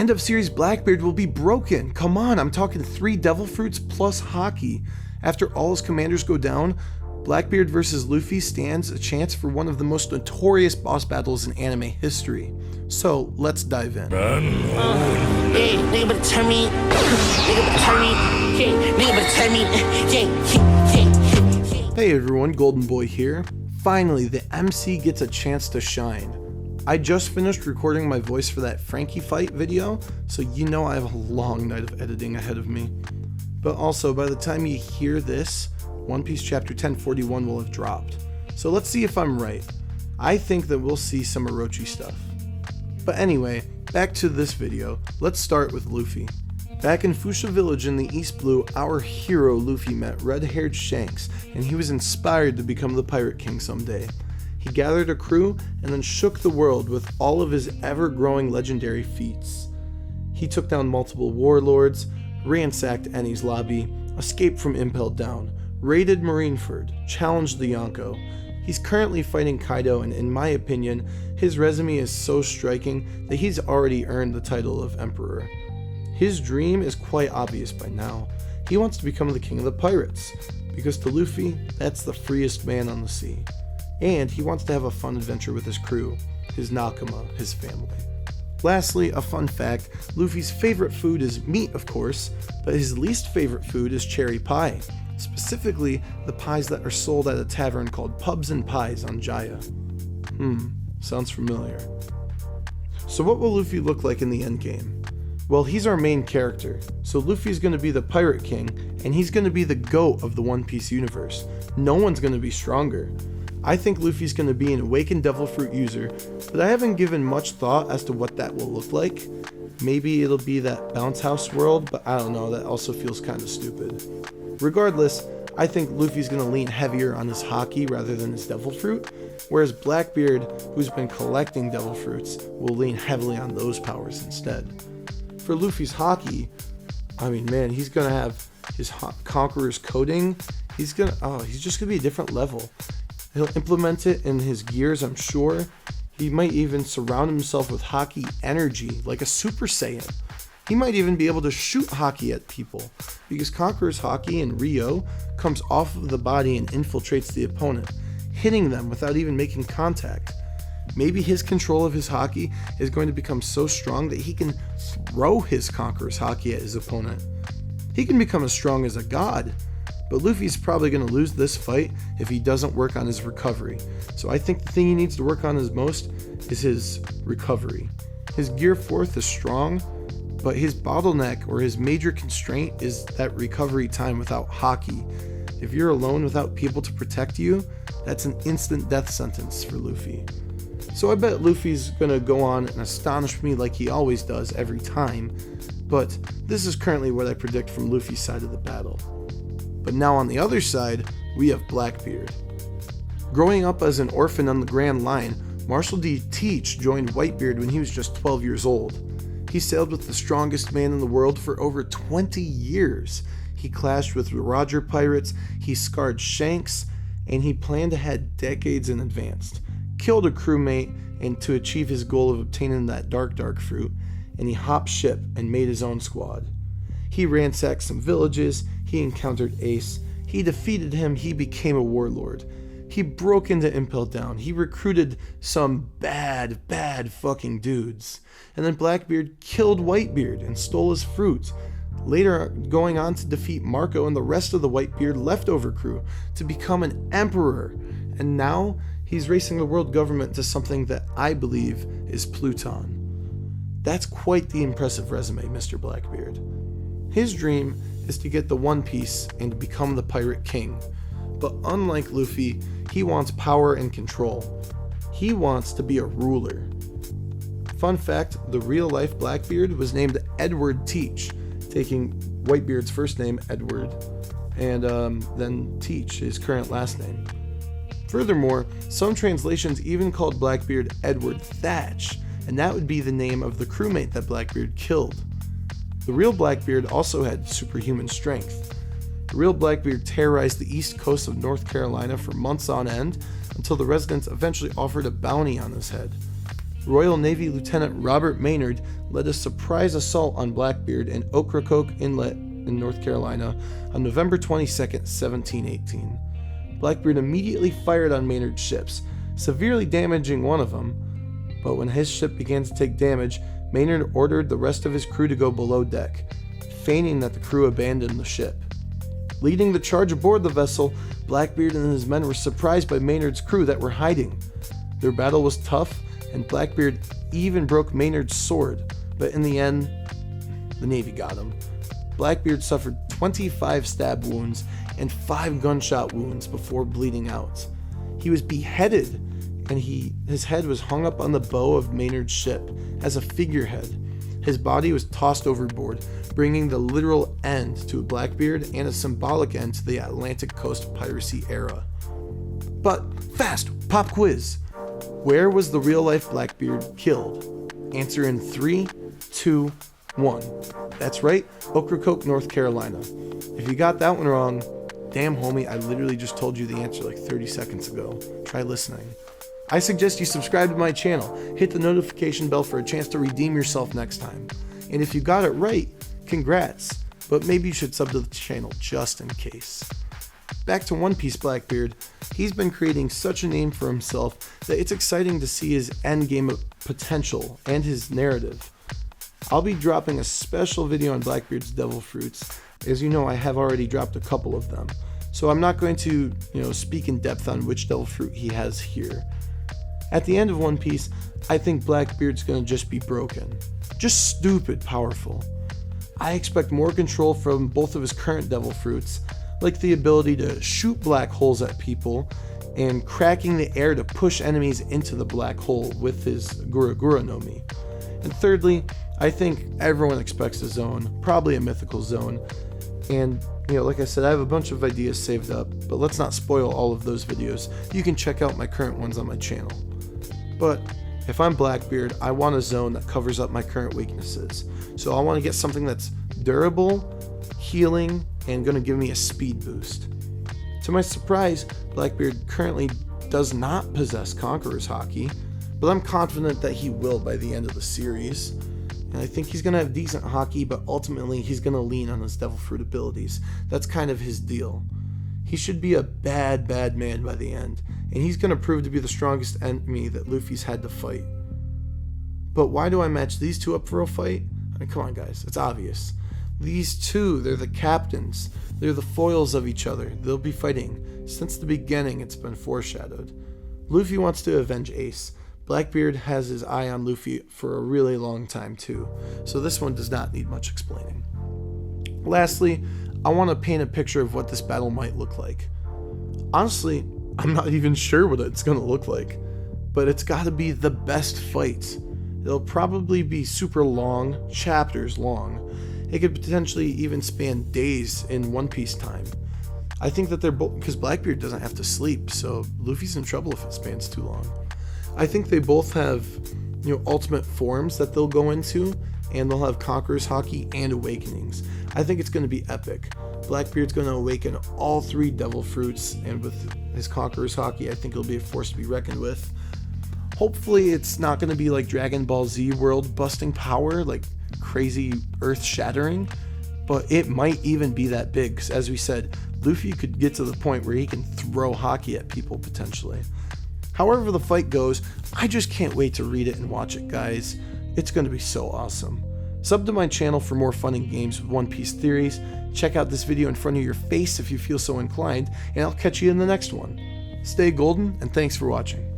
end of series Blackbeard will be broken. Come on, I'm talking 3 devil fruits plus Haki. After all his commanders go down, Blackbeard versus Luffy stands a chance for one of the most notorious boss battles in anime history. So let's dive in. Hey, nigga better turn me. Nigga better turn me. Yeah, nigga better turn me. Yeah. Hey everyone, Golden Boy here. Finally, the MC gets a chance to shine. I just finished recording my voice for that Frankie fight video, so you know I have a long night of editing ahead of me. But also, by the time you hear this, One Piece Chapter 1041 will have dropped. So let's see if I'm right. I think that we'll see some Orochi stuff. But anyway, back to this video. Let's start with Luffy. Back in Fuchsia Village in the East Blue, our hero Luffy met red-haired Shanks, and he was inspired to become the Pirate King someday. He gathered a crew and then shook the world with all of his ever-growing legendary feats. He took down multiple warlords, ransacked Enies lobby, escaped from Impelled Down, raided Marineford, challenged the Yonko. He's currently fighting Kaido, and in my opinion, his resume is so striking that he's already earned the title of Emperor. His dream is quite obvious by now. He wants to become the king of the pirates, because to Luffy, that's the freest man on the sea. And he wants to have a fun adventure with his crew, his Nakama, his family. Lastly, a fun fact, Luffy's favorite food is meat, of course, but his least favorite food is cherry pie. Specifically, the pies that are sold at a tavern called Pubs and Pies on Jaya. Sounds familiar. So what will Luffy look like in the endgame? Well, he's our main character, so Luffy's going to be the Pirate King, and he's going to be the GOAT of the One Piece universe. No one's going to be stronger. I think Luffy's going to be an awakened devil fruit user, but I haven't given much thought as to what that will look like. Maybe it'll be that bounce house world, but I don't know, that also feels kind of stupid. Regardless, I think Luffy's going to lean heavier on his Haki rather than his devil fruit, whereas Blackbeard, who's been collecting devil fruits, will lean heavily on those powers instead. For Luffy's Haki, I mean, man, he's going to have his Conqueror's coding. He's just going to be a different level. He'll implement it in his gears, I'm sure. He might even surround himself with Haki energy, like a Super Saiyan. He might even be able to shoot Haki at people, because Conqueror's Haki in Rio comes off of the body and infiltrates the opponent, hitting them without even making contact. Maybe his control of his Haki is going to become so strong that he can throw his Conqueror's Haki at his opponent. He can become as strong as a god. But Luffy's probably going to lose this fight if he doesn't work on his recovery. So I think the thing he needs to work on most is his recovery. His Gear 4th is strong, but his bottleneck or his major constraint is that recovery time without Haki. If you're alone without people to protect you, that's an instant death sentence for Luffy. So I bet Luffy's going to go on and astonish me like he always does every time, but this is currently what I predict from Luffy's side of the battle. But now on the other side, we have Blackbeard. Growing up as an orphan on the Grand Line, Marshal vsTeach joined Whitebeard when he was just 12 years old. He sailed with the strongest man in the world for over 20 years. He clashed with Roger pirates, he scarred Shanks, and he planned ahead decades in advance. Killed a crewmate and to achieve his goal of obtaining that dark fruit, and he hopped ship and made his own squad. He ransacked some villages, he encountered Ace, he defeated him, he became a warlord. He broke into Impelled Down, he recruited some bad fucking dudes. And then Blackbeard killed Whitebeard and stole his fruit, later going on to defeat Marco and the rest of the Whitebeard leftover crew to become an emperor. And now he's racing the world government to something that I believe is Pluton. That's quite the impressive resume, Mr. Blackbeard. His dream is to get the One Piece and to become the Pirate King. But unlike Luffy, he wants power and control. He wants to be a ruler. Fun fact, the real-life Blackbeard was named Edward Teach, taking Whitebeard's first name, Edward, and then Teach, his current last name. Furthermore, some translations even called Blackbeard Edward Thatch, and that would be the name of the crewmate that Blackbeard killed. The real Blackbeard also had superhuman strength. The real Blackbeard terrorized the east coast of North Carolina for months on end until the residents eventually offered a bounty on his head. Royal Navy Lieutenant Robert Maynard led a surprise assault on Blackbeard in Ocracoke Inlet in North Carolina on November 22, 1718. Blackbeard immediately fired on Maynard's ships, severely damaging one of them, but when his ship began to take damage, Maynard ordered the rest of his crew to go below deck, feigning that the crew abandoned the ship. Leading the charge aboard the vessel, Blackbeard and his men were surprised by Maynard's crew that were hiding. Their battle was tough, and Blackbeard even broke Maynard's sword, but in the end, the Navy got him. Blackbeard suffered 25 stab wounds and 5 gunshot wounds before bleeding out. He was beheaded, and his head was hung up on the bow of Maynard's ship as a figurehead. His body was tossed overboard, bringing the literal end to Blackbeard and a symbolic end to the Atlantic coast piracy era. But fast, pop quiz. Where was the real-life Blackbeard killed? Answer in 3, 2, 1. That's right, Ocracoke, North Carolina. If you got that one wrong, damn homie, I literally just told you the answer like 30 seconds ago. Try listening. I suggest you subscribe to my channel, hit the notification bell for a chance to redeem yourself next time. And if you got it right, congrats, but maybe you should sub to the channel just in case. Back to One Piece Blackbeard, he's been creating such a name for himself that it's exciting to see his endgame potential and his narrative. I'll be dropping a special video on Blackbeard's Devil Fruits. As you know, I have already dropped a couple of them, so I'm not going to, speak in depth on which Devil Fruit he has here. At the end of One Piece, I think Blackbeard's gonna just be broken. Just stupid powerful. I expect more control from both of his current Devil Fruits, like the ability to shoot black holes at people and cracking the air to push enemies into the black hole with his Gura Gura no Mi. And thirdly, I think everyone expects a zoan, probably a mythical zoan. And, like I said, I have a bunch of ideas saved up, but let's not spoil all of those videos. You can check out my current ones on my channel. But if I'm Blackbeard, I want a zoan that covers up my current weaknesses. So I want to get something that's durable, healing, and going to give me a speed boost. To my surprise, Blackbeard currently does not possess Conqueror's Haki, but I'm confident that he will by the end of the series. And I think he's going to have decent Haki, but ultimately he's going to lean on his Devil Fruit abilities. That's kind of his deal. He should be a bad man by the end, and he's going to prove to be the strongest enemy that Luffy's had to fight. But why do I match these two up for a fight? I mean, come on guys, it's obvious. These two, they're the captains. They're the foils of each other. They'll be fighting. Since the beginning, it's been foreshadowed. Luffy wants to avenge Ace. Blackbeard has his eye on Luffy for a really long time too, so this one does not need much explaining. Lastly, I want to paint a picture of what this battle might look like. Honestly, I'm not even sure what it's going to look like, but it's got to be the best fight. It'll probably be super long, chapters long. It could potentially even span days in One Piece time. I think that they're both, because Blackbeard doesn't have to sleep, so Luffy's in trouble if it spans too long. I think they both have, ultimate forms that they'll go into, and they'll have Conqueror's Haki and Awakenings. I think it's going to be epic. Blackbeard's going to awaken all 3 Devil Fruits, and with his Conqueror's Haki, I think it'll be a force to be reckoned with. Hopefully it's not going to be like Dragon Ball Z world busting power, like crazy earth shattering, but it might even be that big, because as we said, Luffy could get to the point where he can throw Haki at people potentially. However the fight goes, I just can't wait to read it and watch it, guys. It's going to be so awesome. Sub to my channel for more fun and games with One Piece theories. Check out this video in front of your face if you feel so inclined, and I'll catch you in the next one. Stay golden, and thanks for watching.